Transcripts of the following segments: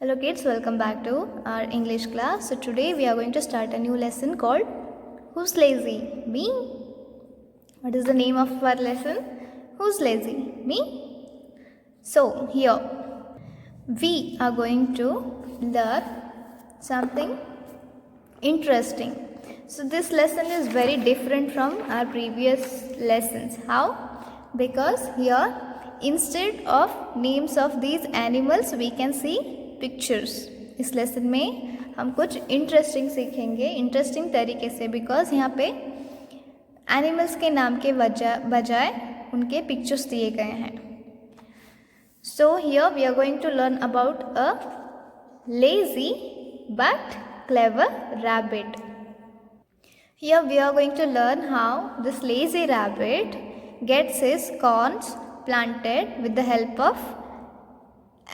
Hello kids, welcome back to our English class. So today we are going to start a new lesson called Who's Lazy? Me? What is the name of our lesson? Who's lazy? Me? So here we are going to learn something interesting. So this lesson is very different from our previous lessons. How? Because here instead of names of these animals we can see pictures. इस lesson में हम कुछ interesting सीखेंगे interesting तरीके से, because यहाँ पे animals के नाम के बजाय उनके पिक्चर्स दिए गए हैं. So here we are going to learn about a lazy but clever rabbit. Here we are going to learn how this lazy rabbit gets his corns planted with the help of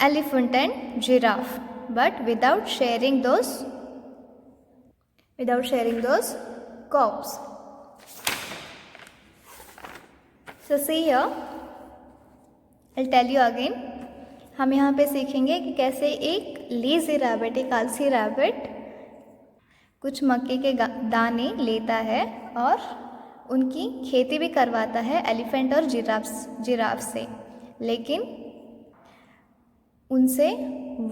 elephant and giraffe, but without sharing those crops. So see here, I'll tell you again. हम यहाँ पे सीखेंगे कि कैसे एक lazy rabbit, एक आलसी rabbit कुछ मक्के के दाने लेता है और उनकी खेती भी करवाता है एलिफेंट और जिराफ से, लेकिन उनसे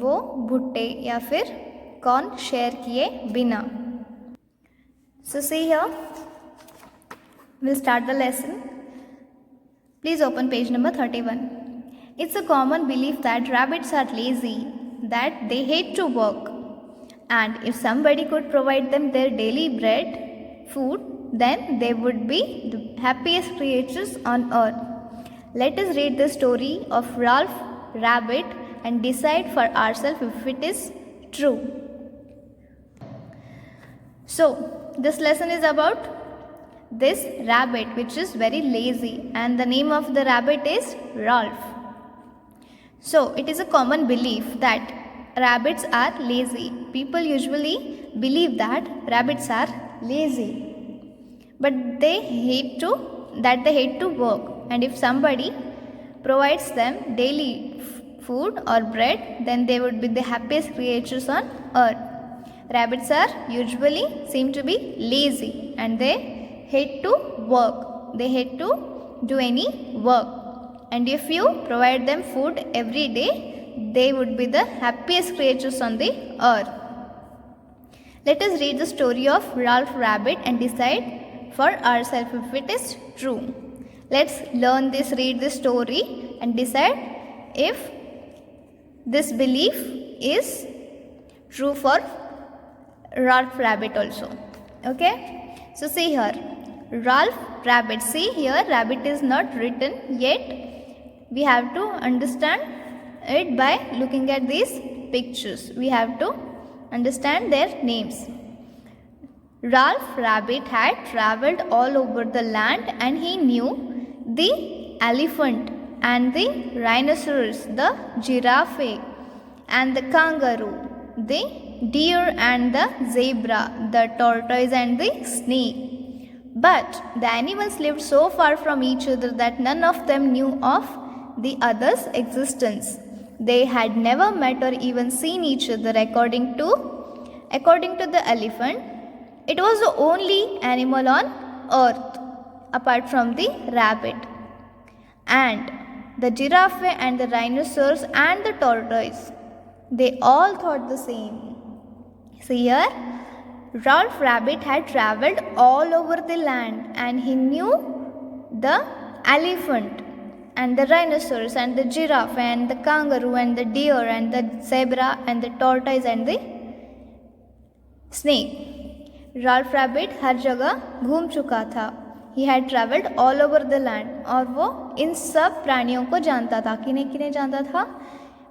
वो भुट्टे या फिर कॉर्न शेयर किए बिना. So see here, will start the lesson. Please open page number 31. It's a common belief that rabbits are lazy, that they hate to work, and if somebody could provide them their daily bread food, then they would be the happiest creatures on earth. Let us read the story of Ralph Rabbit and decide for ourselves if it is true. So this lesson is about this rabbit which is very lazy, and the name of the rabbit is Ralph. So it is a common belief that rabbits are lazy. People usually believe that rabbits are lazy, but they hate to work, and if somebody provides them daily food or bread, then they would be the happiest creatures on earth. Rabbits are usually seem to be lazy and they hate to work. They hate to do any work, and if you provide them food every day, they would be the happiest creatures on the earth. Let us read the story of Ralph Rabbit and decide for ourselves if it is true. Let's read this story and decide if this belief is true for Ralph Rabbit also. Okay, so see here, Ralph Rabbit. See here, rabbit is not written yet. We have to understand it by looking at these pictures. We have to understand their names. Ralph Rabbit had travelled all over the land, and he knew the elephant and the rhinoceros, the giraffe and the kangaroo, the deer and the zebra, the tortoise and the snake. But the animals lived so far from each other that none of them knew of the other's existence. They had never met or even seen each other. According to the elephant, it was the only animal on earth apart from the rabbit, and the giraffe and the rhinoceros and the tortoise, they all thought the same. See here, Ralph Rabbit had travelled all over the land, and he knew the elephant and the rhinoceros and the giraffe and the kangaroo and the deer and the zebra and the tortoise and the snake. Ralph Rabbit हर जगह घूम चुका था. He had travelled all over the land, और वो इन सब प्राणियों को जानता था. किन्हें जानता था?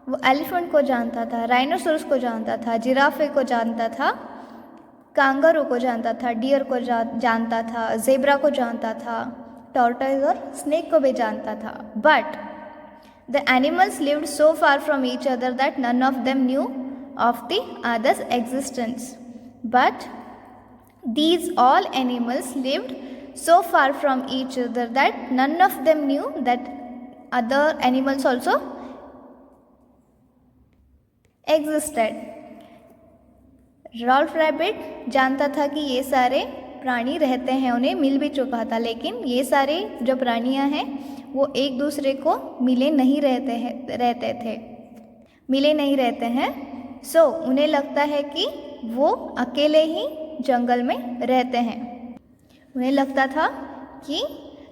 वो एलिफेंट को जानता था, राइनोसोरस को जानता था, जिराफे को जानता था, कांगारू को जानता था, डियर को जानता था, जेब्रा को जानता था, टॉर्टोइज और स्नेक को भी जानता था. But the animals lived so far from each other that none of them knew of the others existence. But these all animals lived so far from each other that none of them knew that other animals also existed. Ralph rabbit जानता था कि ये सारे प्राणी रहते हैं, उन्हें मिल भी चुका था, लेकिन ये सारे जो प्राणियां हैं वो एक दूसरे को मिले नहीं रहते हैं। सो उन्हें लगता है कि वो अकेले ही जंगल में रहते हैं। उन्हें लगता था कि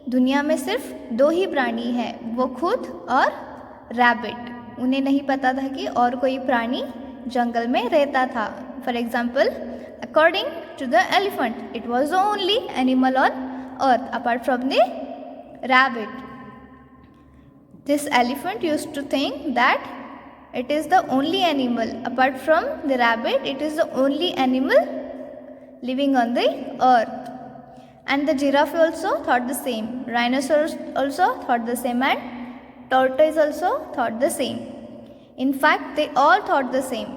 दुनिया में सिर्फ 2 ही प्राणी हैं, वो खुद और रैबिट। उन्हें नहीं पता था कि और कोई प्राणी जंगल में रहता था। For example, according to the elephant, it was the only animal on earth apart from the rabbit. This elephant used to think that it is the only animal apart from the rabbit. It is the only animal living on the earth. And the giraffe also thought the same. Rhinoceros also thought the same, and tortoise also thought the same. In fact, they all thought the same.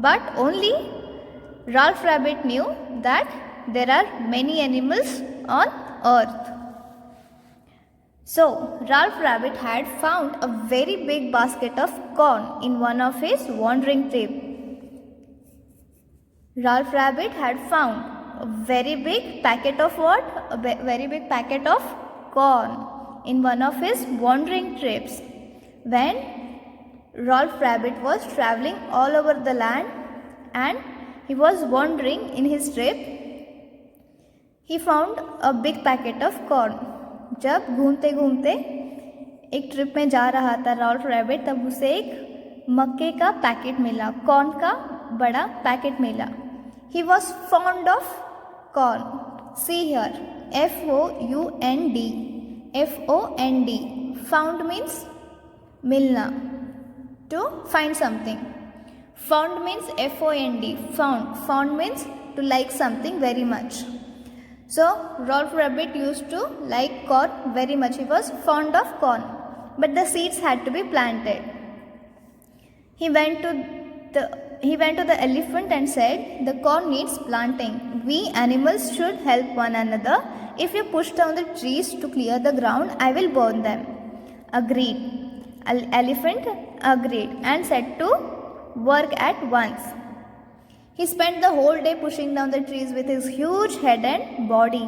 But only Ralph Rabbit knew that there are many animals on earth. So, Ralph Rabbit had found a very big basket of corn in one of his wandering trip. Ralph Rabbit had found a very big packet of what? A very big packet of corn in one of his wandering trips. When Ralph Rabbit was traveling all over the land and he was wandering in his trip, he found a big packet of corn. जब घूमते घूमते एक trip में जा रहा था Rolf rabbit, तब उसे एक मक्के का पैकेट मिला, कॉर्न का बड़ा पैकेट मिला. He was fond of corn. See here, FOUND. FOND. Found means मिलना, to find something. Found means FOND. Found. Found means to like something very much. So, Ralph Rabbit used to like corn very much. He was fond of corn, but the seeds had to be planted. He went to the elephant and said, "The corn needs planting. We animals should help one another. If you push down the trees to clear the ground, I will burn them." Agreed. Elephant agreed and set to work at once. He spent the whole day pushing down the trees with his huge head and body.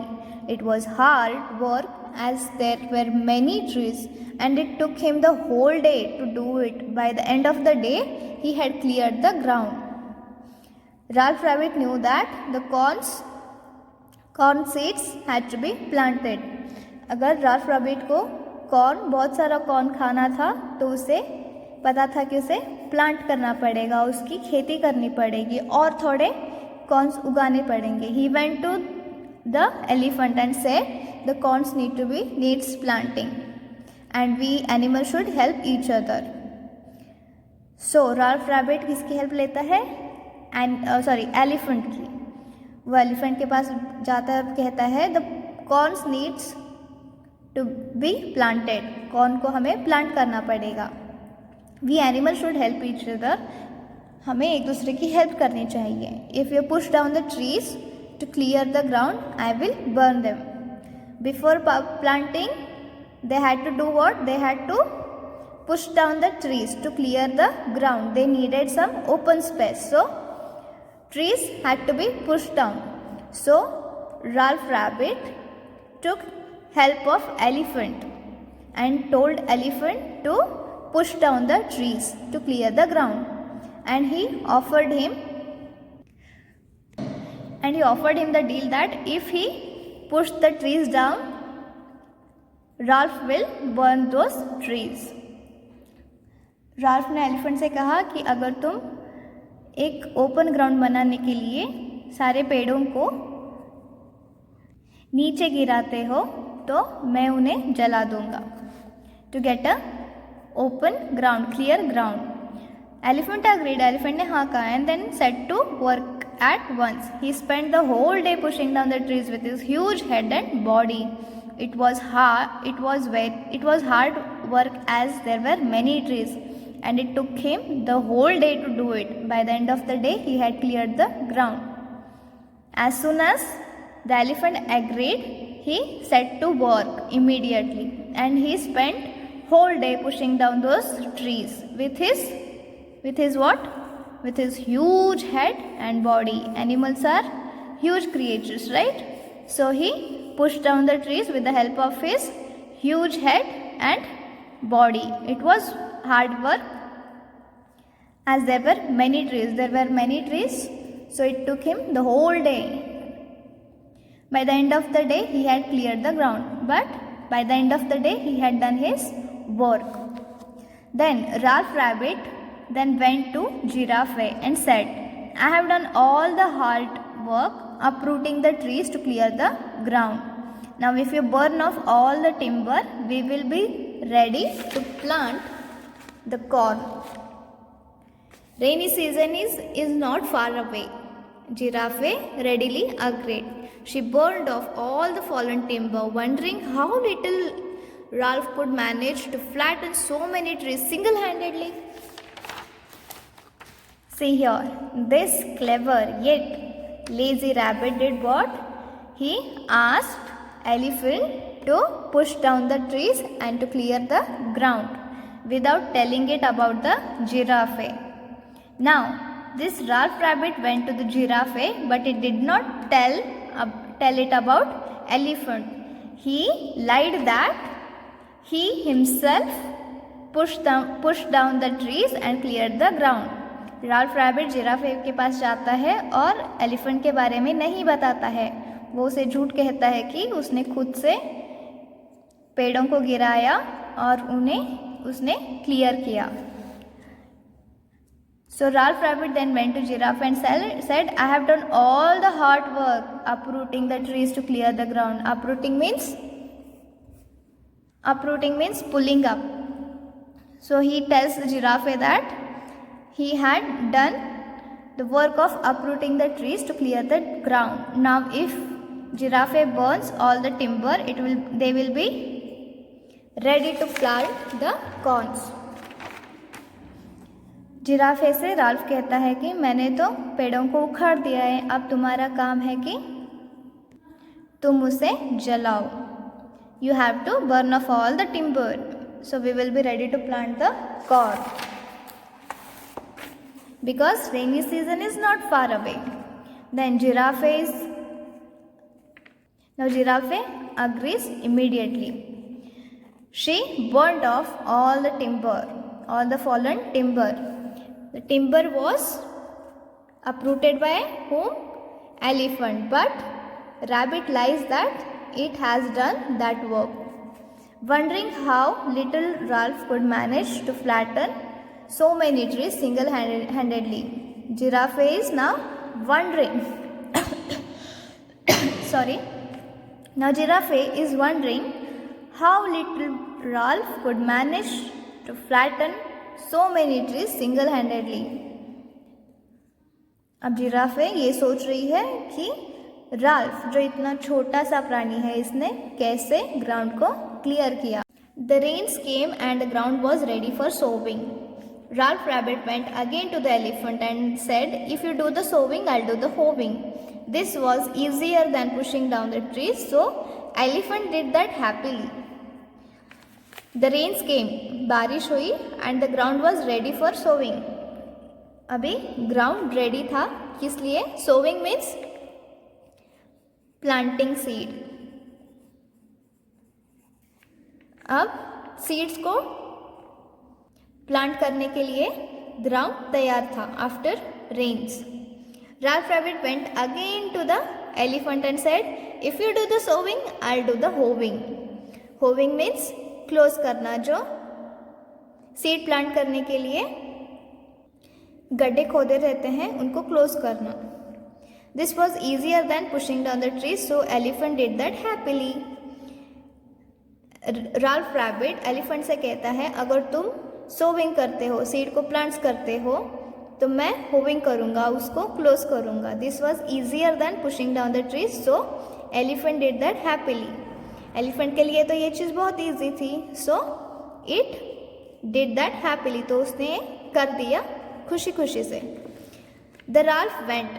It was hard work as there were many trees, and it took him the whole day to do it. By the end of the day, he had cleared the ground. Ralph Rabbit knew that the corn seeds had to be planted. अगर Ralph Rabbit को बहुत सारा corn खाना था, तो उसे पता था कि उसे प्लांट करना पड़ेगा, उसकी खेती करनी पड़ेगी और थोड़े कॉर्न्स उगाने पड़ेंगे. He went to the elephant and said the corns needs planting and we animal should help each other. So Ralph rabbit किसकी हेल्प लेता है? एलिफेंट की. वो एलिफेंट के पास जाता है और कहता है the corns needs to be planted. Corn को हमें प्लांट करना पड़ेगा. We animal should help each other. हमें एक दूसरे की हेल्प करनी चाहिए. If you push down the trees to clear the ground, I will burn them. Before planting they had to do what? They had to push down the trees to clear the ground. They needed some open space, so trees had to be pushed down. So Ralph Rabbit took help of elephant and told elephant to push down the trees to clear the ground, and he offered him the deal that if he pushed the trees down, Ralph will burn those trees. Ralph ने elephant से कहा कि अगर तुम एक open ground बनाने के लिए सारे पेड़ों को नीचे गिराते हो तो मैं उन्हें जला दूंगा. To get a open ground, clear ground. Elephant agreed. Elephant ने हाँ कहा and then set to work at once. He spend the whole day pushing down the trees with his huge head and body. It was hard work as there were many trees, and it took him the whole day to do it. By the end of the day, he had cleared the ground. As soon as the elephant agreed, he set to work immediately, and he spent whole day pushing down those trees with his what? with his huge head and body. Animals are huge creatures, right? So he pushed down the trees with the help of his huge head and body. It was hard work as there were many trees. So it took him the whole day. By the end of the day, he had cleared the ground. But by the end of the day, he had done his work. Then Ralph Rabbit then went to Giraffe and said, I have done all the hard work uprooting the trees to clear the ground. Now if you burn off all the timber, we will be ready to plant the corn. Rainy season is not far away. Giraffe readily agreed. She burned off all the fallen timber, wondering how little Ralph could manage to flatten so many trees single-handedly. See here, this clever yet lazy rabbit did what? He asked Elephant to push down the trees and to clear the ground without telling it about the giraffe. Now, this Ralph Rabbit went to the giraffe, but it did not tell it about Elephant. He lied that he himself pushed down the trees and cleared the ground. Ralph rabbit giraffe के पास जाता है और elephant के बारे में नहीं बताता है. वो उसे झूठ कहता है कि उसने खुद से पेड़ों को गिराया और उन्हें उसने क्लियर किया. So Ralph Rabbit then went to Giraffe and said, I have done all the hard work uprooting the trees to clear the ground. Uprooting means pulling up. So he tells the giraffe that he had done the work of uprooting the trees to clear the ground. Now if giraffe burns all the timber, they will be ready to plant the corns. जिराफे से Ralph कहता है कि मैंने तो पेड़ों को उखाड़ दिया है, अब तुम्हारा काम है कि तुम उसे जलाओ. You have to burn off all the timber, so we will be ready to plant the corn. Because rainy season is not far away. Then Giraffe agrees immediately. She burned off all the timber, all the fallen timber. The timber was uprooted by whom? Elephant. But rabbit lies that it has done that work. Wondering how little Ralph could manage to flatten so many trees single-handedly. Giraffe is now wondering. Sorry. Now Giraffe is wondering how little Ralph could manage to flatten so many trees single-handedly. अब जिराफे ये सोच रही है कि Ralph जो इतना छोटा सा प्राणी है इसने कैसे ग्राउंड को क्लियर किया. The rains came and the ground was ready for sowing. Ralph Rabbit went again to the elephant and said, if you do the sowing, I'll do the hoeing. This was easier than pushing down the trees, so elephant did that happily. The rains came, बारिश हुई and the ground was ready for sowing. अभी ground ready था, किस लिए? Sowing means planting seed. अब seeds को plant करने के लिए ground तैयार था after rains. Ralph Rabbit went again to the elephant and said, if you do the sowing, I'll do the hoeing. Hoeing means close करना, जो सीड प्लांट करने के लिए गड्ढे खोदे रहते हैं उनको क्लोज करना. This was easier than pushing down the trees, so elephant did that happily. Ralph rabbit elephant से कहता है अगर तुम सोविंग करते हो, सीड को प्लांट्स करते हो, तो मैं होविंग करूँगा, उसको क्लोज करूँगा. This was easier than pushing down the trees, so elephant did that happily. Elephant के लिए तो ये चीज़ बहुत ईजी थी, so it did that happily, तो उसने कर दिया खुशी खुशी से. The Ralph went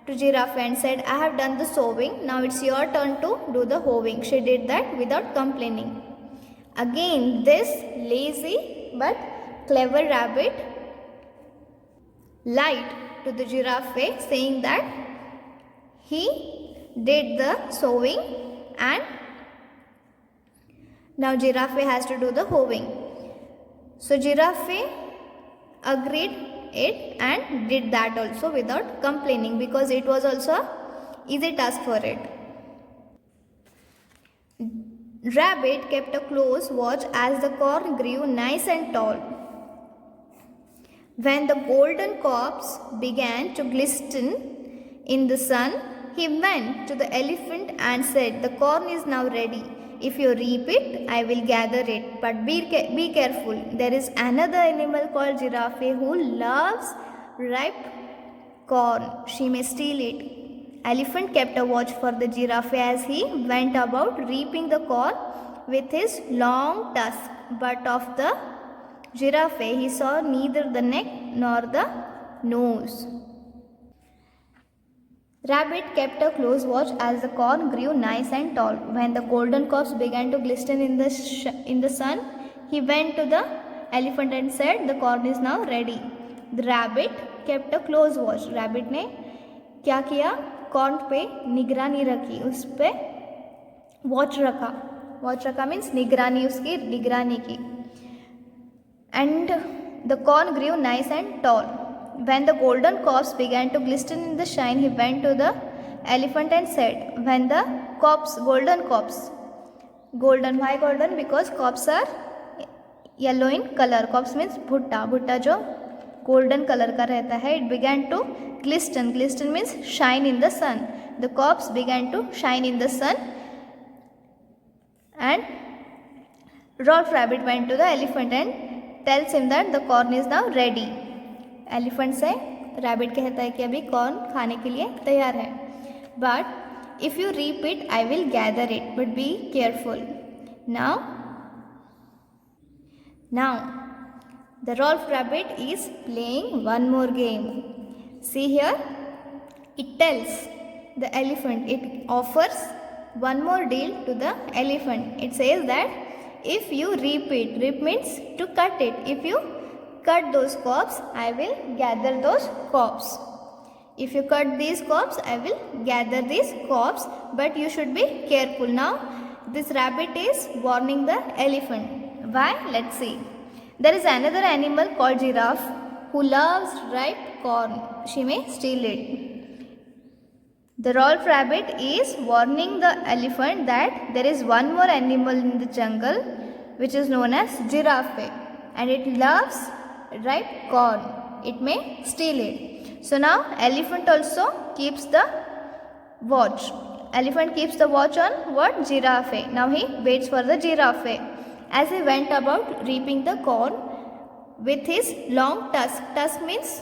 to giraffe and said, I have done the sowing, now it's your turn to do the hoeing. She did that without complaining. Again this lazy but clever rabbit lied to the giraffe saying that he did the sowing and now giraffe has to do the hoeing. So giraffe agreed it and did that also without complaining because it was also an easy task for it. Rabbit kept a close watch as the corn grew nice and tall. When the golden cobs began to glisten in the sun, he went to the elephant and said, "The corn is now ready. If you reap it, I will gather it. But be careful. There is another animal called giraffe who loves ripe corn. She may steal it." Elephant kept a watch for the giraffe as he went about reaping the corn with his long tusk. But of the giraffe he saw neither the neck nor the nose. Rabbit kept a close watch as the corn grew nice and tall. When the golden cobs began to glisten in the sun, he went to the elephant and said, "The corn is now ready." The rabbit kept a close watch. Rabbit ने क्या किया? Corn पे निगरानी रखी, उस पे watch रखा. Watch रखा मीन्स निगरानी, उसकी निगरानी की. And the corn grew nice and tall. When the golden cobs began to glisten in the shine, he went to the elephant and said, when the golden cobs, golden, why golden? Because cobs are yellow in color. Cobs means भुट्टा, भुट्टा जो golden color का रहता है. It began to glisten. Glisten means shine in the sun. The cobs began to shine in the sun. And Rolf Rabbit went to the elephant and tells him that the corn is now ready. Elephant से rabbit कहता है कि अभी corn खाने के लिए तैयार है. But if you reap it I will gather it, but be careful. Now the Rolf rabbit is playing one more game. See here, it tells the elephant, it offers one more deal to the elephant. It says that if you reap it, reap means to cut it. If you cut those cobs, I will gather those cobs. If you cut these cobs, I will gather these cobs, but you should be careful. Now this rabbit is warning the elephant. Why? Let's see. There is another animal called giraffe who loves ripe corn. She may steal it. The Rolf Rabbit is warning the elephant that there is one more animal in the jungle which is known as giraffe, and it loves ripe corn. It may steal it. So now elephant also keeps the watch. Elephant keeps the watch on what? Giraffe. Now he waits for the giraffe as he went about reaping the corn with his long tusk. Tusk means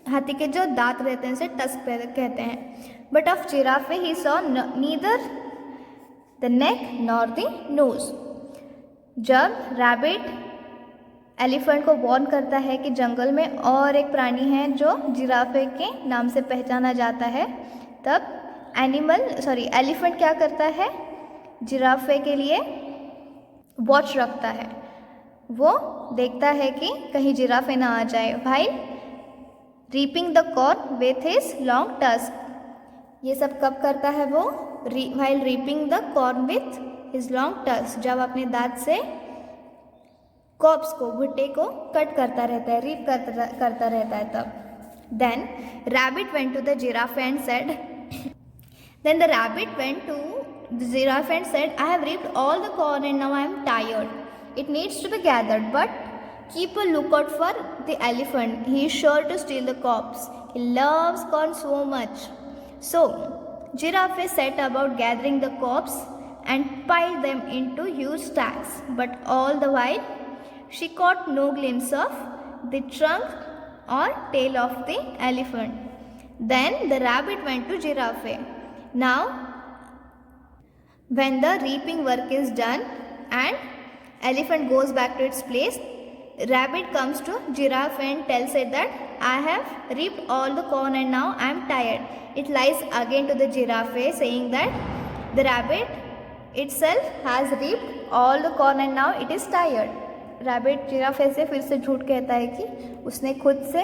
हाथी के जो दांत रहते हैं उसे tusk कहते हैं. But of giraffe he saw neither the neck nor the nose. जब रैबिट एलिफेंट को वॉर्न करता है कि जंगल में और एक प्राणी है जो जिराफे के नाम से पहचाना जाता है, तब एलिफेंट क्या करता है? जिराफे के लिए वॉच रखता है. वो देखता है कि कहीं जिराफे ना आ जाए. While reaping the corn with his long tusk. ये सब कब करता है वो? While reaping the corn with his long tusk. जब अपने दांत से कॉब्स को, भुट्टे को कट करता रहता है, रीप करता रहता है तब. Then rabbit went to the giraffe and said, then the rabbit went to the giraffe and said, I have reaped all the corn and now I am tired. It needs to be gathered, but keep a lookout for the elephant. He is sure to steal the cobs. He loves corn so much. So giraffe set about gathering the cobs and piled them into huge stacks. But all the while she caught no glimpse of the trunk or tail of the elephant. Then the rabbit went to giraffe. Now when the reaping work is done and elephant goes back to its place, rabbit comes to giraffe and tells it that I have reaped all the corn and now I am tired. It lies again to the giraffe saying that the rabbit itself has reaped all the corn and now it is tired. rabbit जिराफे से फिर से झूठ कहता है कि उसने खुद से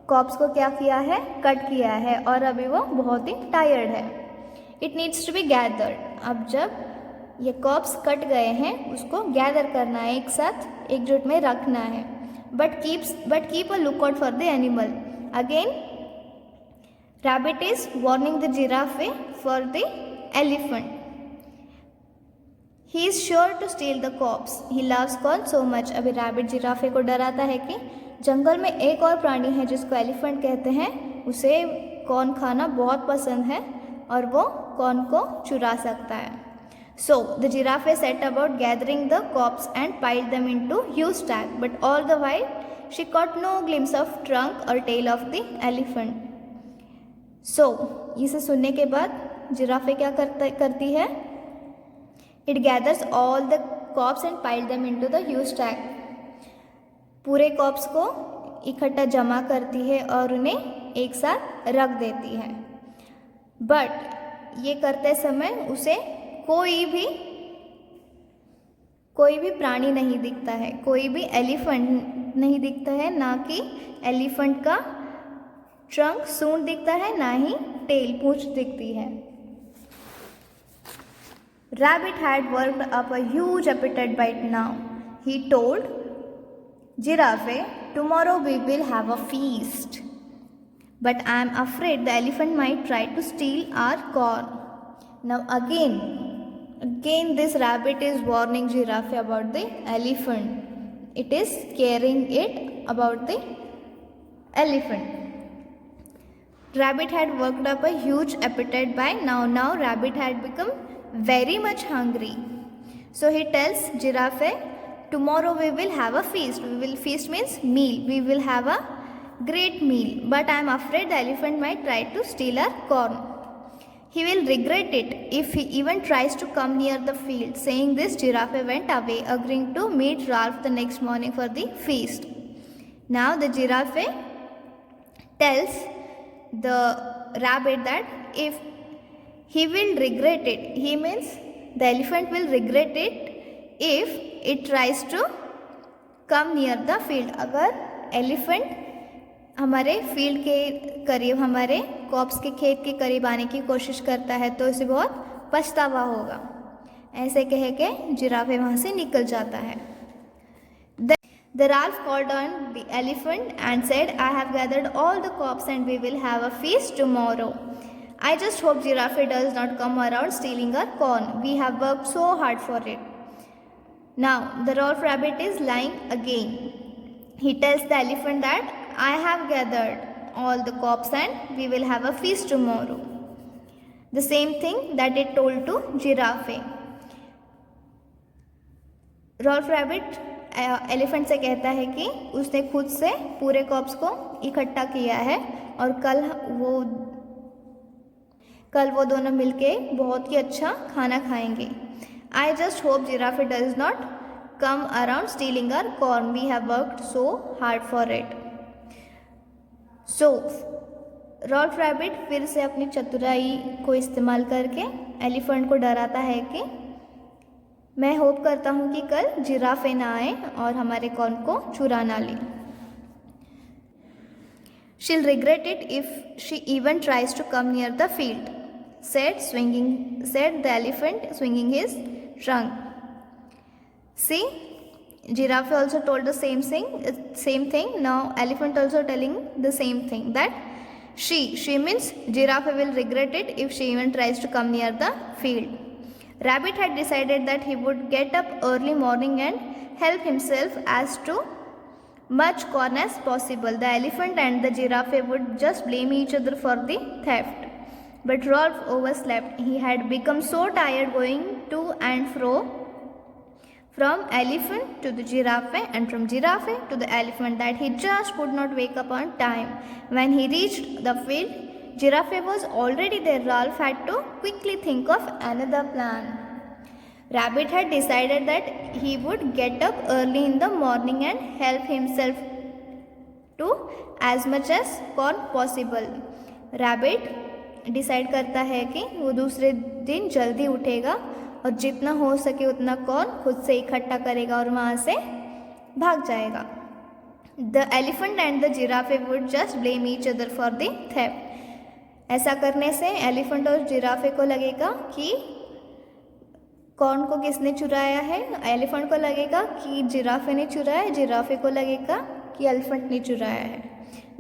कॉप्स को क्या किया है, कट किया है और अभी वो बहुत ही टायर्ड है. It needs to be gathered. अब जब ये कॉप्स कट गए हैं उसको गैदर करना है, एक साथ एकजुट में रखना है. But keep a lookout for the animal. Again rabbit is warning the giraffe for the elephant. He is sure to steal the crops. He loves corn so much. अभी रैबिट जिराफे को डराता है कि जंगल में एक और प्राणी है जिसको एलिफेंट कहते हैं, उसे कॉर्न खाना बहुत पसंद है और वो कॉर्न को चुरा सकता है. So the giraffe set about gathering the cobs and piled them into huge stack, but all the while she caught no glimpse of trunk or tail of the elephant. So इसे सुनने के बाद जिराफे क्या करती है, It gathers all the cobs and piled them into the huge stack. पूरे cops को इकट्ठा जमा करती है और उन्हें एक साथ रख देती है. बट ये करते समय उसे कोई भी प्राणी नहीं दिखता है, कोई भी एलिफेंट नहीं दिखता है. ना कि एलिफेंट का ट्रंक सूंड दिखता है, ना ही टेल पूंछ दिखती है. Rabbit had worked up a huge appetite by now. He told Giraffe, "Tomorrow we will have a feast. But I am afraid the elephant might try to steal our corn." Now again this rabbit is warning giraffe about the elephant. It is scaring it about the elephant. Rabbit had worked up a huge appetite by now. Now rabbit had become very much hungry. So he tells giraffe, "Tomorrow we will have a feast." Feast means meal. We will have a great meal. But I am afraid the elephant might try to steal our corn. He will regret it if he even tries to come near the field. Saying this, Giraffe went away, agreeing to meet Ralph the next morning for the feast. Now the giraffe tells the rabbit that if he will regret it, he means the elephant will regret it if it tries to come near the field. अगर elephant हमारे field के करीब, हमारे cops के खेत के करीब आने की कोशिश करता है तो उसे बहुत पछतावा होगा. ऐसे कह के जिराफे वहाँ से निकल जाता है. The Ralph called on the elephant and said, "I have gathered all the cobs and we will have a feast tomorrow. I just hope Giraffe does not come around stealing our corn. We have worked so hard for it." Now the Ralph rabbit is lying again. He tells the elephant that I have gathered all the cobs and we will have a feast tomorrow. The same thing that it told to giraffe. Ralph rabbit elephant से कहता है कि उसने खुद से पूरे cops को इकट्ठा किया है और कल वो दोनों मिलके बहुत ही अच्छा खाना खाएंगे. I just hope Giraffe does not come around stealing our corn. We have worked so hard for it. So Rolf rabbit फिर से अपनी चतुराई को इस्तेमाल करके एलिफेंट को डराता है कि मैं होप करता हूँ कि कल जिराफे ना आए और हमारे कॉर्न को चुरा ना ले. She'll regret it if she even tries to come near the field, said the elephant, swinging his trunk. See, giraffe also told the same thing. Now elephant also telling the same thing, that she means giraffe will regret it if she even tries to come near the field. Rabbit had decided that he would get up early morning and help himself as to much corn as possible. The elephant and the giraffe would just blame each other for the theft. But Rolf overslept. He had become so tired going to and fro, from elephant to the giraffe and from giraffe to the elephant, that he just could not wake up on time. When he reached the field, giraffe was already there. Rolf had to quickly think of another plan. Rabbit had decided that he would get up early in the morning and help himself to as much as corn possible. Rabbit decide करता है कि वो दूसरे दिन जल्दी उठेगा और जितना हो सके उतना कॉर्न खुद से इकट्ठा करेगा और वहाँ से भाग जाएगा. The elephant and the giraffe would just blame each other for the theft. ऐसा करने से एलिफेंट और जिराफे को लगेगा कि कौन को किसने चुराया है। एलिफेंट को लगेगा कि जिराफे ने चुराया है, जिराफे को लगेगा कि एलिफेंट ने चुराया है।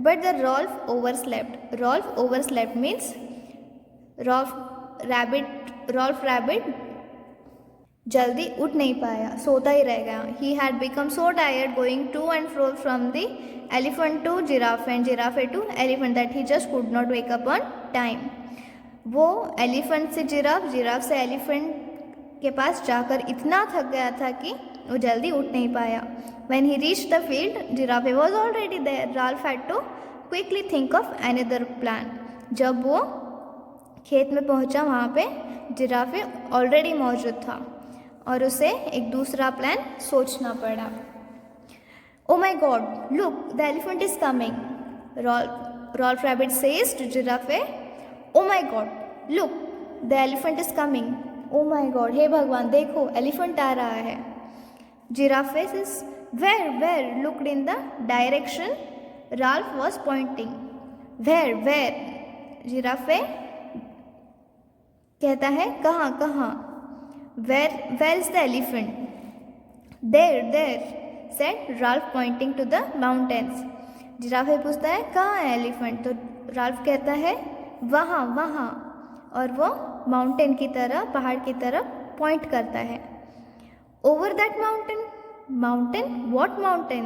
But the Ralph overslept. Ralph overslept means Ralph rabbit जल्दी उठ नहीं पाया, सोता ही रह गया। He had become so tired going to and fro from the elephant to giraffe and giraffe to elephant that he just could not wake up on time. वो elephant से जिराफ, जिराफ से एलिफेंट के पास जाकर इतना थक गया था कि वो जल्दी उठ नहीं पाया। When he reached the field, Giraffe was already there. Ralph had to quickly think of another plan. जब वो खेत में पहुंचा वहाँ पे जिराफे ऑलरेडी मौजूद था और उसे एक दूसरा प्लान सोचना पड़ा। Oh my God! Look, the elephant is coming. Rolf Rabbit says to Giraffe, Oh my God! Look, the elephant is coming. Oh my God! हे भगवान देखो एलिफेंट आ रहा है। Giraffe says, Where? Looked in the direction Ralph was pointing. Where? Giraffe कहता है कहाँ? Where is the elephant? There, said Ralph pointing to the mountains. जिराफे पूछता है कहाँ है एलिफेंट, तो राल्फ कहता है वहाँ, और वो माउंटेन की तरह, पहाड़ की तरफ पॉइंट करता है। Over that mountain? What mountain?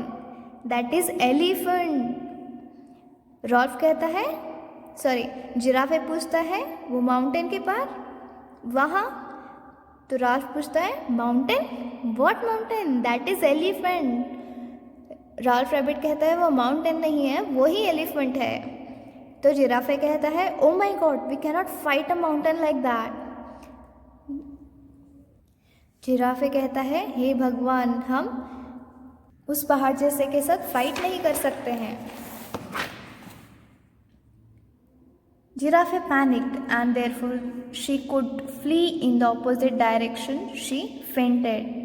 That is elephant. Rolf कहता है, जिराफे पूछता है वो माउंटेन के पार वहाँ, तो रॉल्फ पूछता है mountain? What mountain? That is elephant. Rolf rabbit कहता है वो माउंटेन नहीं है, वो ही एलिफेंट है। तो जिराफे कहता है Oh my God, we cannot fight a mountain like that. जिराफे कहता है हे भगवान, हम उस पहाड़ जैसे के साथ फाइट नहीं कर सकते हैं। Giraffe panicked and therefore she could flee in the opposite direction she fainted.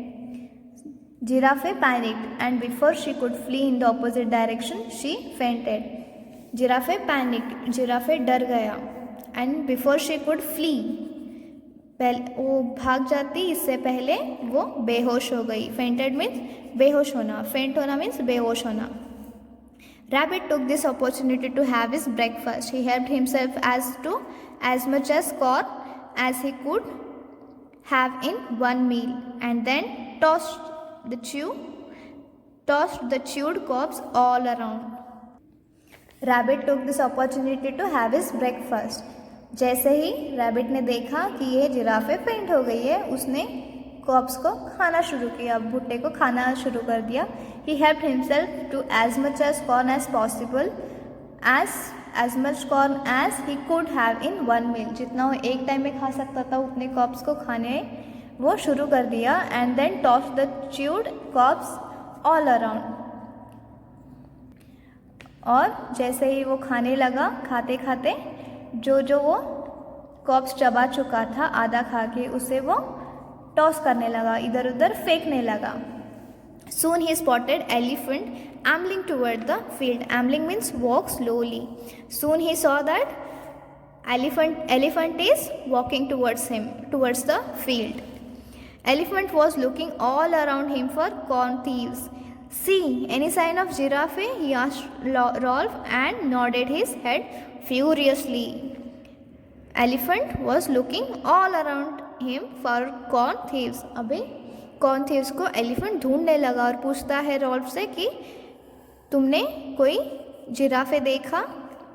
Giraffe panicked and before she could flee in the opposite direction she fainted. Giraffe panicked, giraffe डर गया, and before she could flee, वो भाग जाती, इससे पहले वो बेहोश हो गई। फेंटेड मीन्स बेहोश होना, फेंट होना मीन्स बेहोश होना। Rabbit took this opportunity to have his breakfast. He helped himself as much as corn as he could have in one meal, and then tossed the chewed cobs all around. Rabbit took this opportunity to have his breakfast. जैसे ही rabbit ने देखा कि ये जिराफे फेंट हो गई है, उसने कॉब्स को खाना शुरू किया, भुट्टे को खाना शुरू कर दिया। He helped himself to as much as corn as possible, as much corn as he could have in one meal. जितना वो एक टाइम में खा सकता था उतने कॉब्स को खाने वो शुरू कर दिया। And then tossed the chewed cobs all around. और जैसे ही वो खाने लगा, खाते खाते जो वो कॉब्स चबा चुका था आधा खा के, उसे वो टॉस करने लगा, इधर उधर फेंकने लगा। Soon he spotted elephant ambling toward the field. Ambling means walk slowly. Soon he saw that elephant is walking towards the field. Elephant was looking all around him for corn thieves. See, any sign of giraffe? He asked Rolf and nodded his head furiously. Elephant was looking all around him for corn thieves. अबे corn thieves को elephant ढूंढने लगा और पूछता है Rolf से कि तुमने कोई जिराफे देखा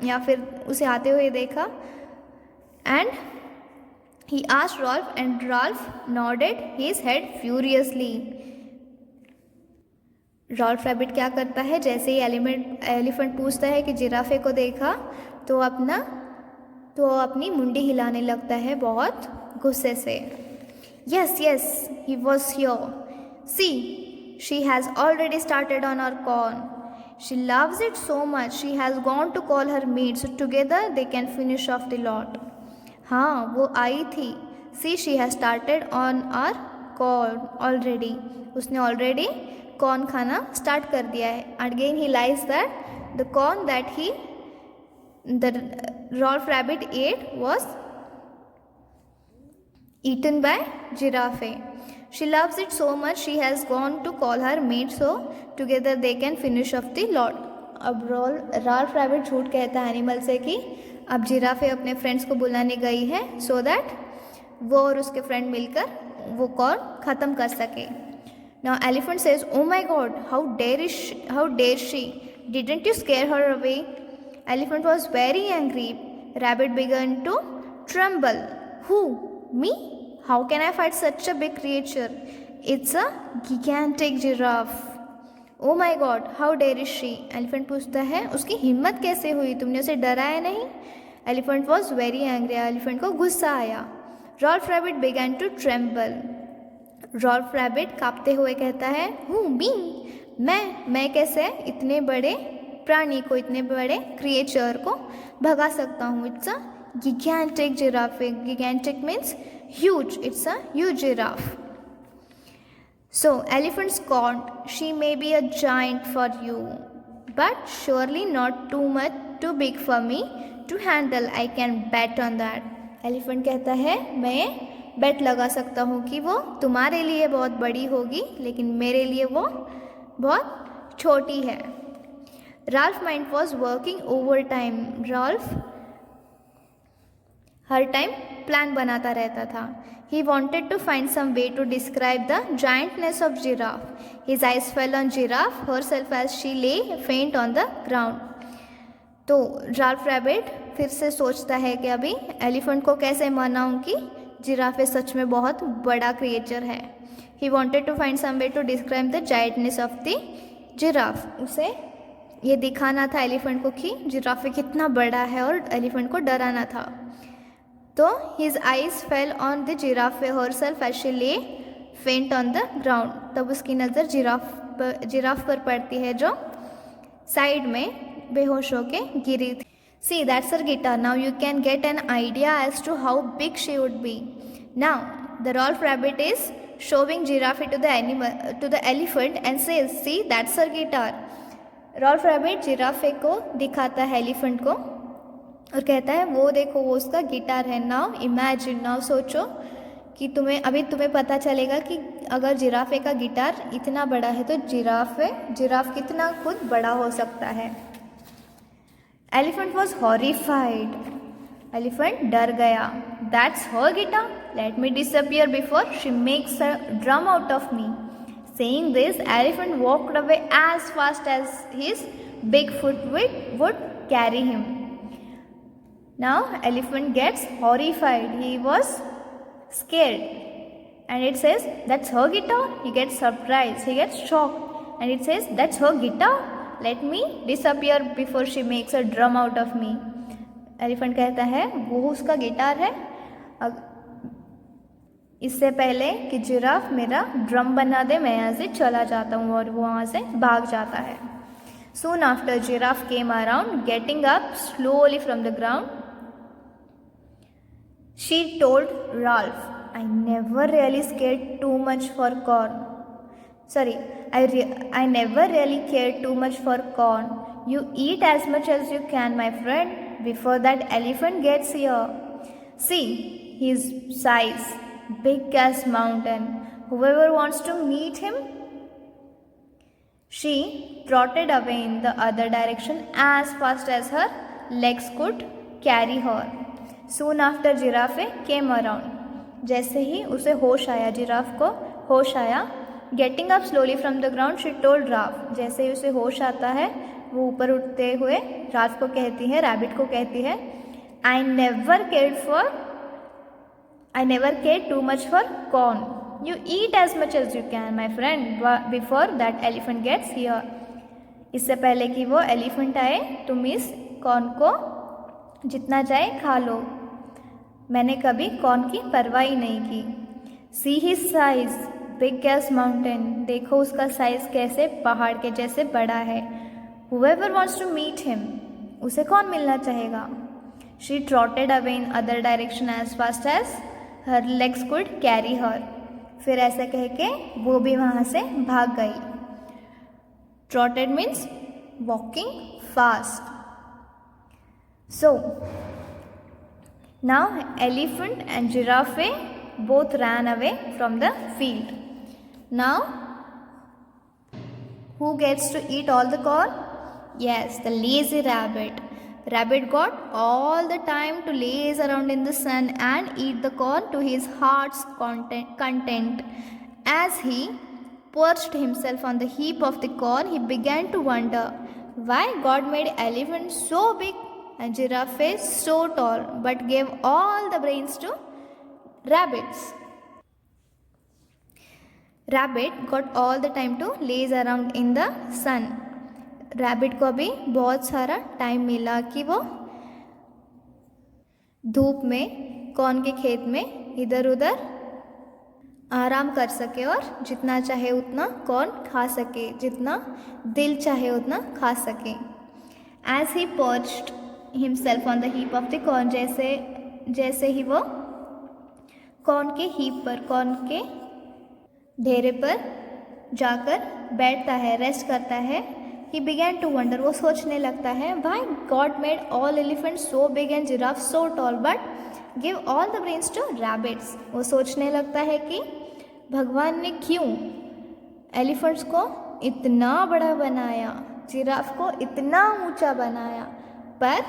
या फिर उसे आते हुए देखा। And he asked Rolf and Rolf nodded his head furiously. Rolf rabbit क्या करता है, जैसे ही एलिफेंट पूछता है कि जिराफे को देखा तो अपनी मुंडी हिलाने लगता है बहुत गुस्से से। Yes, he was here. See, she has already started on our corn. She loves it so much, she has gone to call her mates. Together they can finish off the lot. हाँ, वो आई थी। See, she has started on our corn already. उसने already corn खाना start कर दिया है. Again he lies that the corn that the Rolf rabbit ate was eaten by giraffe. She loves it so much she has gone to call her mate so together they can finish off the lot. अब Rolf rabbit झूठ कहता है animal से कि अब जिराफे अपने friends को बुलाने गई है सो दैट वो और उसके फ्रेंड मिलकर वो कॉर्न ख़त्म कर सके. Now elephant says, "Oh my God, how dare she? Didn't you scare her away?" Elephant was very angry. Rabbit began to tremble. Who? Me? How can I fight such a big creature? It's a gigantic giraffe. Oh my God, how dare she? Elephant पूछता है उसकी हिम्मत कैसे हुई, तुमने उसे डराया नहीं? Elephant was very angry. Elephant को गुस्सा आया. Rolf Rabbit began to tremble. Rolf Rabbit कांपते हुए कहता है, Who? Me? मैं कैसे इतने बड़े प्राणी को, इतने बड़े क्रिएचर को भगा सकता हूँ. It's a gigantic giraffe. Gigantic means huge. It's a huge giraffe. So elephant scorned, she may be a giant for you but surely not too big for me to handle. I can bet on that. Elephant कहता है मैं बेट लगा सकता हूँ कि वो तुम्हारे लिए बहुत बड़ी होगी लेकिन मेरे लिए वो बहुत छोटी है. Ralph's mind was working overtime. Ralph her time plan बनाता रहता था. He wanted to find some way to describe the giantness of giraffe. His eyes fell on giraffe herself as she lay faint on the ground. तो Ralph rabbit फिर से सोचता है कि अभी एलिफेंट को कैसे मनाऊं कि जिराफे सच में बहुत बड़ा क्रिएचर है. He wanted to find some way to describe the giantness of the giraffe. उसे ये दिखाना था एलिफेंट को कि जिराफे कितना बड़ा है और एलिफेंट को डराना था. तो his eyes fell on the giraffe herself as she lay faint on the ground. तब उसकी नज़र जिराफ पर पड़ती है जो साइड में बेहोश होके गिरी थी. See that's her guitar. Now you can get an idea as to how big she would be. Now the Rolf rabbit is showing giraffe to the elephant and says, "See, that's her guitar." Ralph rabbit giraffe को दिखाता है elephant को और कहता है वो देखो वो उसका गिटार है. नाउ इमेजिन, नाउ सोचो कि तुम्हें पता चलेगा कि अगर जिराफे का गिटार इतना बड़ा है तो जिराफ कितना खुद बड़ा हो सकता है. Elephant was horrified. एलिफेंट डर गया. That's her guitar, let me disappear before she makes a drum out of me. Saying this, elephant walked away as fast as his big foot would carry him. Now elephant gets horrified. He was scared. And it says, "That's her guitar." He gets surprised. He gets shocked. And it says, "That's her guitar. Let me disappear before she makes a drum out of me." Elephant कहता है वो उसका guitar है इससे पहले कि giraffe मेरा drum बना दे मैं यहाँ से चला जाता हूँ. और वो वहाँ से भाग जाता है. Soon after, giraffe came around, getting up slowly from the ground. She told Ralph, "I never really cared too much for corn. I never really cared too much for corn. You eat as much as you can, my friend, before that elephant gets here. See his size. Big as mountain. Whoever wants to meet him." She trotted away in the other direction as fast as her legs could carry her. Soon after, giraffe came around. जैसे ही उसे होश आया, giraffe को होश आया, getting up slowly from the ground, she told Ralph. जैसे ही उसे होश आता है वो ऊपर उठते हुए राल्फ को कहती है, रैबिट को कहती है, I never cared too much for corn. You eat as much as you can, my friend, before that elephant gets here. इससे पहले कि वो एलिफेंट आए तुम इस कॉर्न को जितना चाहे खा लो. मैंने कभी कॉर्न की परवाह ही नहीं की. See his size, big as mountain. देखो उसका साइज कैसे पहाड़ के जैसे बड़ा है. Whoever wants to meet him, उसे कौन मिलना चाहेगा. She trotted away in other direction as fast as her legs could carry her. फिर ऐसे कह के वो भी वहाँ से भाग गई. Trotted means walking fast. So, now elephant and giraffe both ran away from the field. Now, who gets to eat all the corn? Yes, the lazy rabbit. The rabbit got all the time to laze around in the sun and eat the corn to his heart's content. As he perched himself on the heap of the corn, he began to wonder why God made elephants so big and giraffes so tall, but gave all the brains to rabbits. Rabbit got all the time to laze around in the sun. Rabbit को अभी बहुत सारा time मिला कि वो धूप में corn के खेत में इधर उधर आराम कर सके और जितना चाहे उतना कॉर्न खा सके, जितना दिल चाहे उतना खा सके. As he perched himself on the heap of the corn, जैसे ही वो कॉर्न के हीप पर, कॉर्न के ढेरे पर जाकर बैठता है, रेस्ट करता है. He began to wonder, वो सोचने लगता है, why God made all elephants so big and giraffes so tall but give all the brains to rabbits. वो सोचने लगता है कि भगवान ने क्यों एलिफेंट्स को इतना बड़ा बनाया, जिराफ को इतना ऊंचा बनाया, पर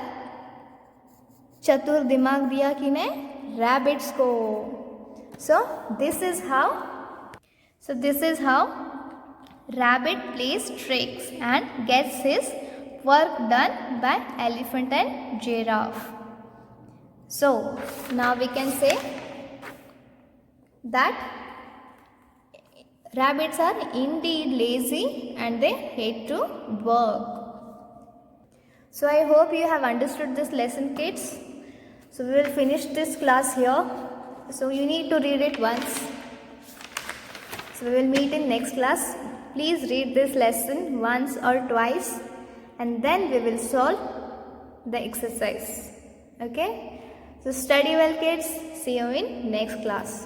चतुर दिमाग दिया किन्हें? रैबिट्स को. So this is how rabbit plays tricks and gets his work done by elephant and giraffe. So now we can say that rabbits are indeed lazy and they hate to work. So I hope you have understood this lesson, kids. So we will finish this class here. So you need to read it once. So we will meet in next class. Please read this lesson once or twice and then we will solve the exercise. Okay? So study well, kids. See you in next class.